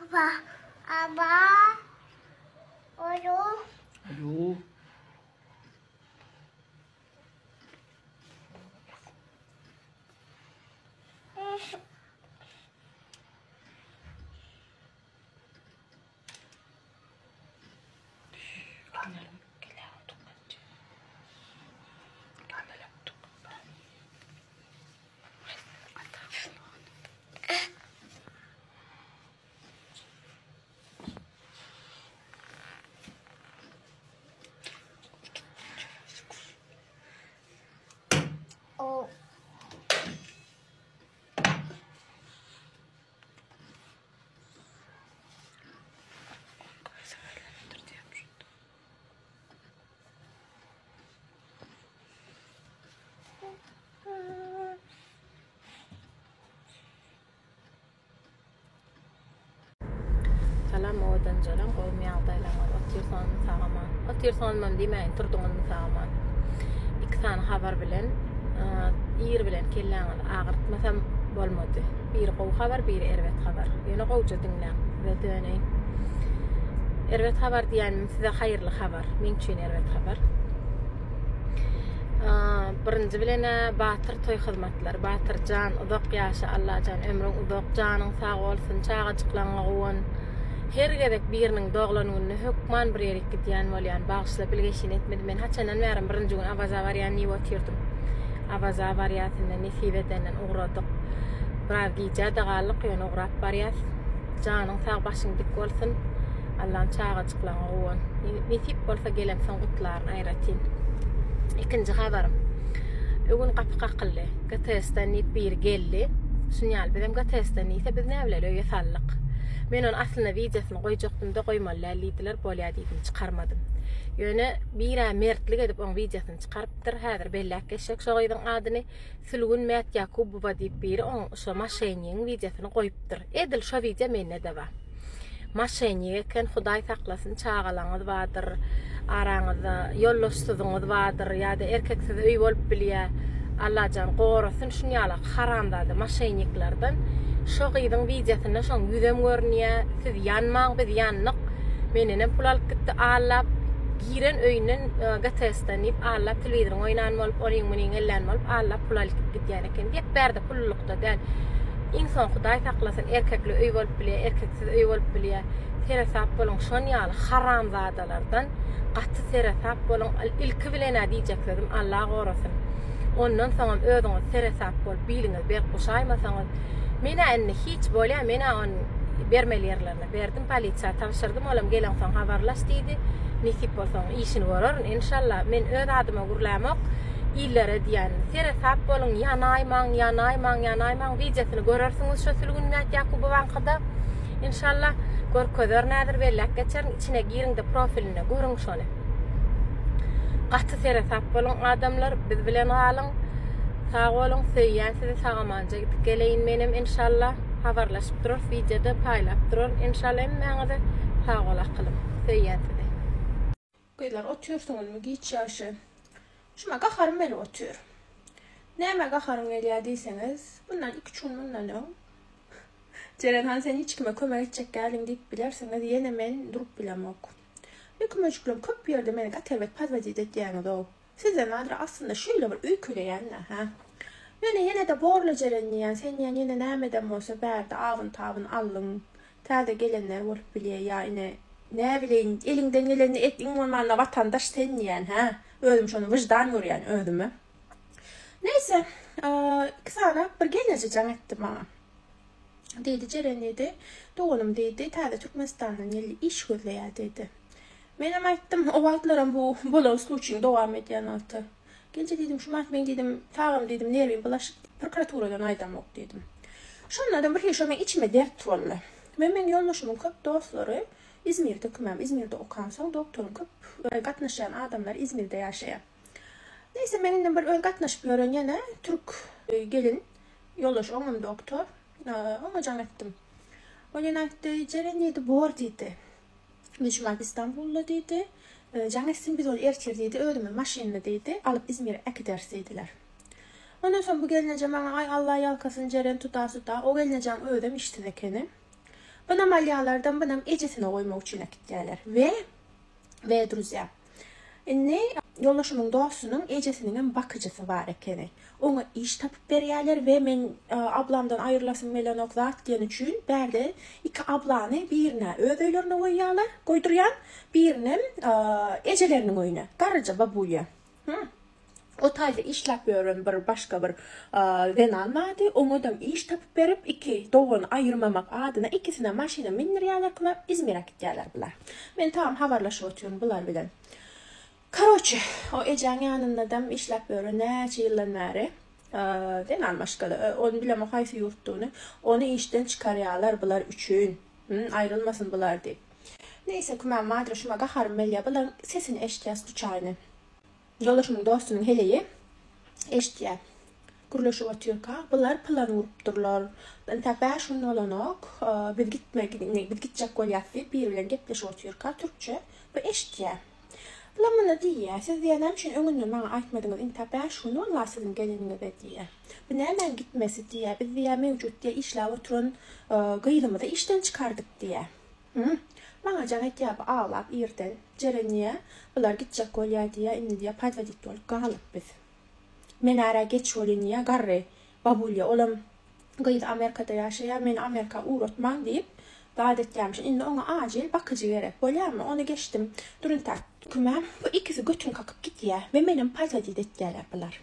Baba, aba, alo. Alo. O. Salam odan jalan qowmi aqdaylaman otirsan sağaman. Otirsanmam dimeyin turduğun sağaman. İki tane haber bilen ýer bilen kelläňiz agyrtmasam bolmady. Bir gow haber, bir erwet haber. Ýene gowja dinläň we döneň. Erwet haber diýenim size haýyrly haber. Men üçin erwet haber. Birinji bilen Batyr toý hyzmatlar. Batyrjan uzak ýaşa Allahan ömrüň uzak janyň sag bolsun, çagajyklaňa gowan. Her gerek birinin doğlanyny hökman bir ýerek gidýän bolýan bagşlap bilgeşin etmedi. Men haçanan bärim birinji gün awaza barýan ýyp otyrdım. Awaza barýatynda nesibetenden ugradyk. Biraz giýje dagalyk ýöne ugrap barýas. Janyň sag başyň dik bolsun. Allah'ın çagajyklaňa gowan. Nesip bolsa gelem sen gutlaryny aýratyn. İkinji habarim. Ögün gapy gakyldy. GTS-den bir geldi. Sinyal bilen GTS-den ise biz näbileli sallyk. Men onu aslında videosunu koyacaktım da koymalılar lidiler bolya dedim çıkarmadım. Yöne bir mertlik edip onun videosunu çıkarıptır. Hazır bellak geçecek şoğuydun adını Sülgün Mert Yakubova deyip biri onun şu maşenyenin videosunu koyuptır. Edil şu video menne de var. Maşenyeye ken Huday saklasın çağalanız vardır. Aranızda yollaşsızınız vardır. Ya da erkeksiz öy olup bilye. Allah'can qorusun şunu yala haramdadı maşenyeklerden. Şoğuydun videosunda şoğun yüzem görünüyor. Siz yanmaň biz yanlyk. Menene pul alyp gitdi alap. Giren öýünden GTS-den ip alap telewizor oýnan bolup, onuň munyň ellen bolup alap pul alyp gitýän eken. Hep berde pullukda däl. İnsan Hudaý saklasyn erkekli öý bolup bilýär, erkeksiz öý bolup bilýär. Teresap bolun şon ýaly haramzadalardan gaty teresap bolun. Ilki bilen diýjeklerim Allah gorasyň. Ondan soň özüňiz teresap bolup biliňiz, berip goşaýmasaňyz mena enne hiç bolýar, mena on bermeli ýerlerine berdim, polisiýa tapşyrdım, olam gelen soň habarlaş diýdi. Nesip bolsaň işini görür, inşallah. Men öz adyma gurlamak illere diýen, teresap bolun, ýanaýmaň videosunu görersiňiz şu Sülgün Mert Yakubowaňkyda. İnşallah görkezler nädir bellek geçer, içine girin de profiline görüň şonu. Gaty teresap bolun adamlar biz bilen galyň. Sağ olun, söýýän sizi sagamanja gidip geleýin menem inşallah. Habarlaşyp durur, videoda paýlap durur. İnşallah emmeňizi sağ olakylym. Söýýän sizi. Kıylar otursunuz mu giç yaşı? Şuma gakarım beli otur. Näme gakarım gelýär diýseňiz, bundan 2 gün bundan öň. Cerenhan sen hiç kime kömek edecek gelin deyip bilerseňiz ýene men durup bilemok. Kömekçilerim köp ýerde meni gaterwet pazwaji edýäňiz o. Size nadir aslında şöyle bir öyküleyenler ha. Yine de borla cerenleyen sen yine nämeden bolsa bärde avın tavın allın. Täze gelenler bolup bilýär ya yine ne bileyin elinden geleni etdiň bolmanda vatandaş sen diýen ha. Özüm şonu vicdan görýän özüme. Neyse, kısaca bir gelece can etti bana. Dedi Ceren dedi, doğulum dedi, täze Türkmenistan'dan geldi iş gözleýär dedi. Men aýtdym, o wagtlaram bu bolan sluçyň dowam edýän aty. Gence dedim, şu men dedim, tagım dedim, nerwin bulaşyk prokuraturadan aýdamok dedim. Şonlardan bir heşe men içime dert boldy. Men ýollaşymyň köp dostlary İzmir'de kümem, İzmir'de okansaň doktorum köp gatnaşan adamlar İzmir'de ýaşaýar. Neyse meninden bir öň gatnaşyp ýören ýene Türk gelin ýoldaş oňam doktor. Ona can etdim. O ýene aýtdy, Ceren dedi, bor dedi. Müşmak İstanbul'da dedi. Can etsin biz ol ertir dedi. Ödümü maşinle dedi. Alıp İzmir'e ekiders dediler. Ondan sonra bu gelineceğim bana ay Allah yalkasın Ceren tuta. O gelineceğim ödüm işte dekeni. Bu ameliyatlardan bunun ecesine koymak için gittiler. Ve druzya. Ne yoldaşımın doğusunun ecesinin bakıcısı var ekeni. Ona iş tapıp veriyorlar ve men ablamdan ayrılasın melanok zat diyen için berde iki ablanı birine övöylerine koyuyorlar, koyduruyan birine ecelerinin oyuna. Karıca babuya. O tayda işlep veriyorum bir başka bir venan vardı. Ondan iş tapıp verip iki doğunu ayırmamak adına ikisine maşina miniriyorlar ki İzmir'e gittiler bunlar. Ben tamam haberleşip oturuyorum bunlar bilen. Karoçe, o eceğin yanında da işlep veriyor neçe yıldan beri. Venan başkalı. Onu bilemem haysi yurttuğunu. Onu işten çıkarıyorlar bunlar üçün. Ayrılmasın bunlar deyip. Neyse ki ben madraşıma qaharım melya bunlar sesini eştiyaz tuçayını. Yoldaşımın dostunun heleyi eştiye. Kuruluşu oturuyor ka. Bunlar plan vurup dururlar. Tabi şunun olanok. Biz gidecek kolyatı bir bilen gepleşi oturuyor ka. Türkçe. Bu eştiye. Bunlar bana diye. Siz diyenem için önünü bana aytmadınız. Tabi şunu Allah sizin gelininize diye. Bu ne hemen gitmesi diye. Biz diye mevcut diye işle oturun. Gıydımızı işten çıkardık diye. Bana canet yapı ağlap irden. Cereniye. Bunlar gidecek kolya diye. İndi diye padvadik olup kalıp biz. Menara geç oliniye garre. Babulya olam. Gıydı Amerika'da yaşayan. Men Amerika uğratman deyip. Dadet gelmişim. İndi ona acil bakıcı gerek. Bolya mı? Onu geçtim. Durun tak. Kümem. Bu ikisi götürün kakıp git ya. Ve benim padvadik etkiler bunlar.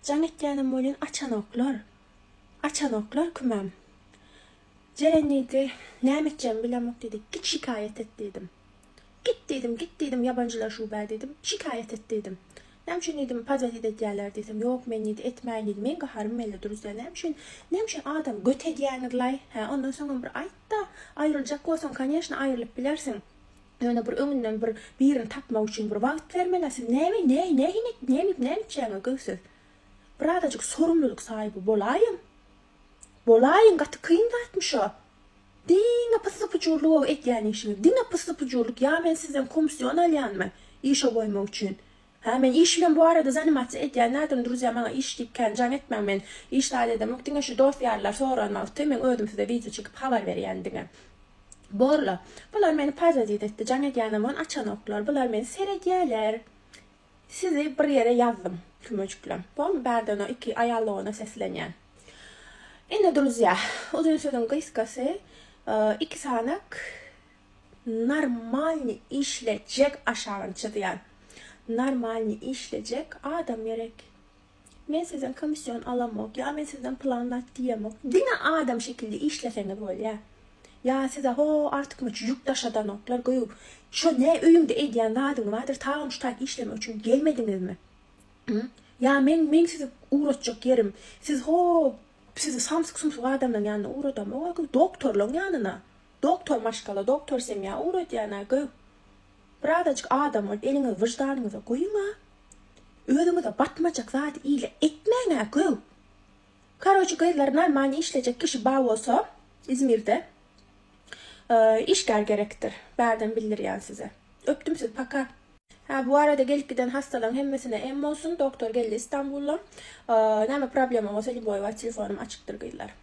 Canet yanım olun açan oklar. Açan oklar kümem. Cereniydi. Ne emedeceğim bilemok dedik. Git şikayet et dedim. Git dedim yabancılar şube dedim. Şikayet et dedim. Nemşin dedim padvadik etkiler dedim. Yok men neydi etmeyin dedim. Men qaharım melle duruz dedim. Nemşin adam göt ediyenirlay. Ondan sonra bir ayt da ayrılacak olsan kanyaşına ayrılıp bilersin. Yani bir önünden birini tapmak için bir vakit vermelisin. Ne edeceğine gülsüz. Bir adacık sorumluluk sahibi bolayım. Bolayın katı kıyım da etmiş o. Dine pısıpıcurluğu et yani işimi. Dine pısıpıcurluk. Ya ben sizden komisyon alayan mı? İşe koymak için. Ben işle bu arada zanimatı et yani nereden duruz ya bana iş deyipken can etmem ben. İşler dedim. Dine şu dosyarlar sonra anlattı. Ben öldüm size video çıkıp haber veriyen dine. Borla. Bunlar beni padvadik etti. Can etyanımın açan oklar. Bunlar beni seyrediyorlar. Sizi bir yere yazdım. Kümöcüklüm. Bu mu berden o iki ayarlı ona seslenyen. Indi druzya, uzun sözün kıskası, iki sanak normalni işleyecek aşağınçı diyen. Normalni işleyecek adam gerek. Ben sizden komisyon alamak, ya ben sizden planlat diyemek. Dine adam şekilde işlesene böyle ya. Ya size artık mı çocuk taşadan oklar koyup, şu ne öyümde ediyen adın vardır, tamam şu tak işleme için gelmediniz mi? Ya ben size uğraşacak yerim. Sizi samsık adamdan yanına uğradım. O doktorluğun yanına. Doktor maşkala, doktor semya uğradı yanına. Birazcık adam ol, elini vicdanınıza koyun ha. Ödünüze batmayacak zaten iyiyle etmeyin ha. Karocu gıydılar normalde işleyecek kişi bağ olsa İzmir'de işler gerektir. Berden bildir yani size. Öptüm sizi paka. Bu arada gelip giden hastaların hemmesine em olsun. Doktor geldi İstanbul'dan. Ne problem olmasa Liboy var. Telefonum açıktır gıydılar.